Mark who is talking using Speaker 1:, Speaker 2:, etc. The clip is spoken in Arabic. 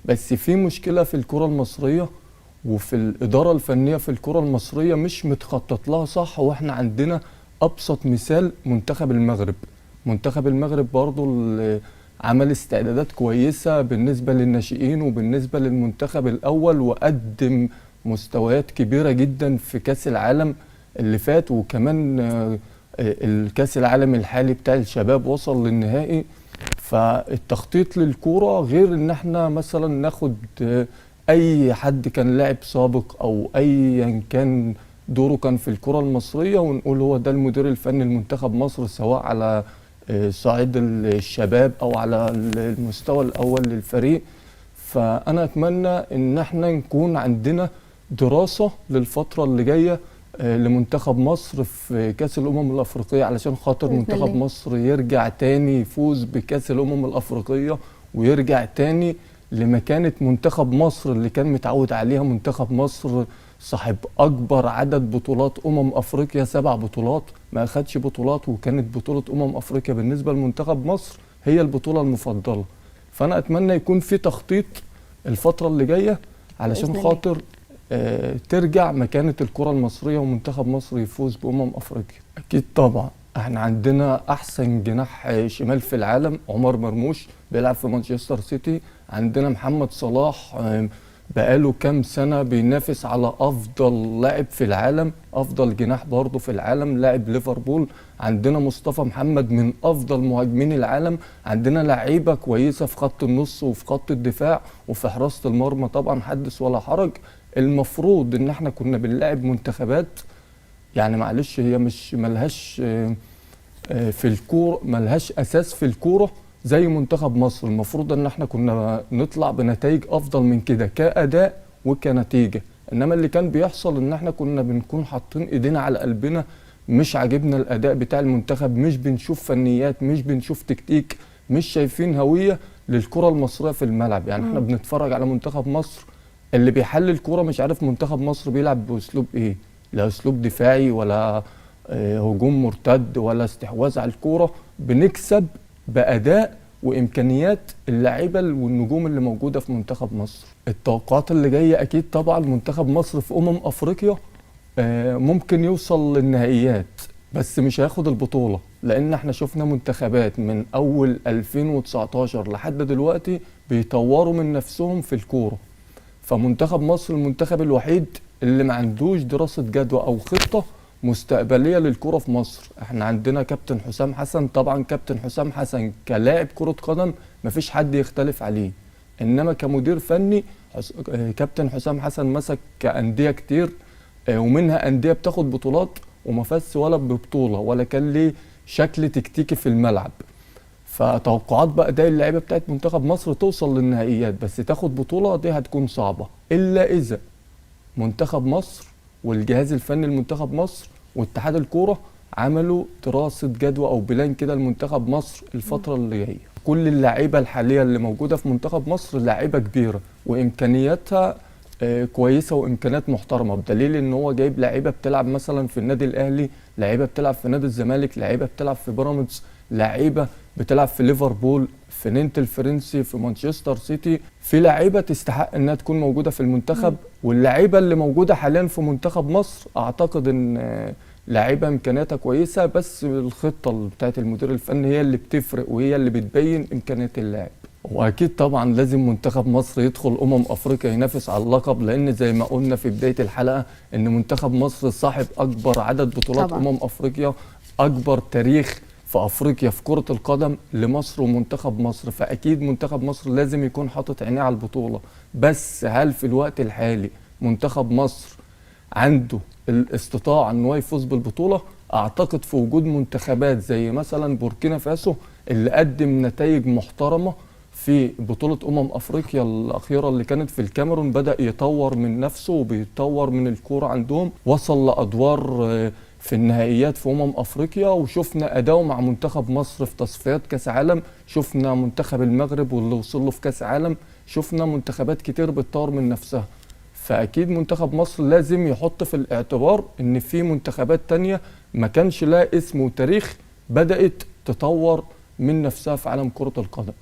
Speaker 1: بس في مشكلة في الكرة المصرية وفي الإدارة الفنية في الكرة المصرية مش متخطط لها صح. واحنا عندنا أبسط مثال منتخب المغرب. منتخب المغرب برضو عمل استعدادات كويسة بالنسبة للناشئين وبالنسبة للمنتخب الأول، وقدم مستويات كبيرة جدا في كأس العالم اللي فات، وكمان الكأس العالم الحالي بتاع الشباب وصل للنهائي. فالتخطيط للكورة غير ان احنا مثلا ناخد اي حد كان لاعب سابق او ايا كان دوره كان في الكرة المصرية ونقول هو ده المدير الفني لمنتخب مصر، سواء على صعيد الشباب او على المستوى الاول للفريق. فانا اتمنى ان احنا نكون عندنا دراسة للفترة اللي جاية لمنتخب مصر في كأس الأمم الأفريقية، علشان خاطر منتخب مصر يرجع تاني يفوز بكأس الأمم الأفريقية، ويرجع تاني لمكانة منتخب مصر اللي كان متعود عليها. منتخب مصر صاحب أكبر عدد بطولات أفريقيا، 7 بطولات، ما أخدش بطولات، وكانت بطولة أفريقيا بالنسبة لمنتخب مصر هي البطولة المفضلة. فأنا أتمنى يكون في تخطيط الفترة اللي جاية علشان خاطر ترجع مكانة الكرة المصرية ومنتخب مصر يفوز أفريقيا. أكيد طبعا احنا عندنا أحسن جناح شمال في العالم عمر مرموش بيلعب في مانشستر سيتي. عندنا محمد صلاح بقاله كام سنة بينافس على أفضل لاعب في العالم، أفضل جناح برضه في العالم، لاعب ليفربول. عندنا مصطفى محمد من أفضل مهاجمين العالم. عندنا لعيبة كويسة في خط النص وفي خط الدفاع وفي حراسة المرمى، طبعا حدث ولا حرج. المفروض ان احنا كنا بنلاعب منتخبات، يعني معلش هي مش ملهاش في الكوره، ملهاش اساس في الكوره زي منتخب مصر. المفروض ان احنا كنا نطلع بنتائج افضل من كده كاداء وكنتيجه. انما اللي كان بيحصل ان احنا كنا بنكون حاطين ايدينا على قلبنا، مش عاجبنا الاداء بتاع المنتخب، مش بنشوف فنيات، مش بنشوف تكتيك، مش شايفين هويه للكره المصريه في الملعب. يعني احنا بنتفرج على منتخب مصر، اللي بيحلل الكوره مش عارف منتخب مصر بيلعب باسلوب ايه، لا اسلوب دفاعي ولا هجوم مرتد ولا استحواذ على الكوره. بنكسب باداء وامكانيات اللاعيبه والنجوم اللي موجوده في منتخب مصر. التوقعات اللي جايه اكيد طبعا منتخب مصر في افريقيا ممكن يوصل للنهائيات، بس مش هياخد البطوله، لان احنا شفنا منتخبات من اول 2019 لحد دلوقتي بيطوروا من نفسهم في الكوره. فمنتخب مصر المنتخب الوحيد اللي ما عندوش دراسة جدوى أو خطة مستقبلية للكرة في مصر. احنا عندنا كابتن حسام حسن، طبعا كابتن حسام حسن كلاعب كرة قدم مفيش حد يختلف عليه، إنما كمدير فني كابتن حسام حسن مسك أندية كتير، ومنها أندية بتاخد بطولات وما فاز ولا ببطولة ولا كان ليه شكل تكتيكي في الملعب. فتوقعات بقى ده اللعيبه بتاعت منتخب مصر توصل للنهائيات، بس تاخد بطوله دي هتكون صعبه، الا اذا منتخب مصر والجهاز الفني لمنتخب مصر واتحاد الكوره عملوا دراسه جدوى او بلان كده لمنتخب مصر الفتره اللي جايه. كل اللعيبه الحاليه اللي موجوده في منتخب مصر لعيبه كبيره وامكانياتها كويسه وامكانيات محترمه، بدليل ان هو جايب لعيبه بتلعب مثلا في النادي الاهلي، لعيبه بتلعب في نادي الزمالك، لعيبه بتلعب في بيراميدز، لعيبه بتلعب في ليفربول، في نينت الفرنسي، في مانشستر سيتي. في لعيبه تستحق انها تكون موجوده في المنتخب. واللعيبه اللي موجوده حاليا في منتخب مصر اعتقد ان لعيبه امكانياتها كويسه، بس الخطه بتاعت المدير الفني هي اللي بتفرق وهي اللي بتبين امكانيات اللاعب. واكيد طبعا لازم منتخب مصر يدخل افريقيا ينافس على اللقب، لان زي ما قلنا في بدايه الحلقه ان منتخب مصر صاحب اكبر عدد بطولات افريقيا، اكبر تاريخ في افريقيا في كرة القدم لمصر ومنتخب مصر. فاكيد منتخب مصر لازم يكون حاطط عينيه على البطولة. بس هل في الوقت الحالي منتخب مصر عنده الاستطاعة ان هو يفوز بالبطولة؟ اعتقد في وجود منتخبات زي مثلا بوركينا فاسو اللي قدم نتائج محترمة في بطولة افريقيا الاخيرة اللي كانت في الكاميرون، بدأ يطور من نفسه وبيطور من الكورة عندهم، وصل لادوار في النهائيات في افريقيا، وشفنا اداؤه مع منتخب مصر في تصفيات كاس عالم، شفنا منتخب المغرب واللي وصل له في كاس عالم، شفنا منتخبات كتير بتطور من نفسها. فاكيد منتخب مصر لازم يحط في الاعتبار ان في منتخبات تانية ما كانش لها اسم وتاريخ بدأت تطور من نفسها في عالم كرة القدم.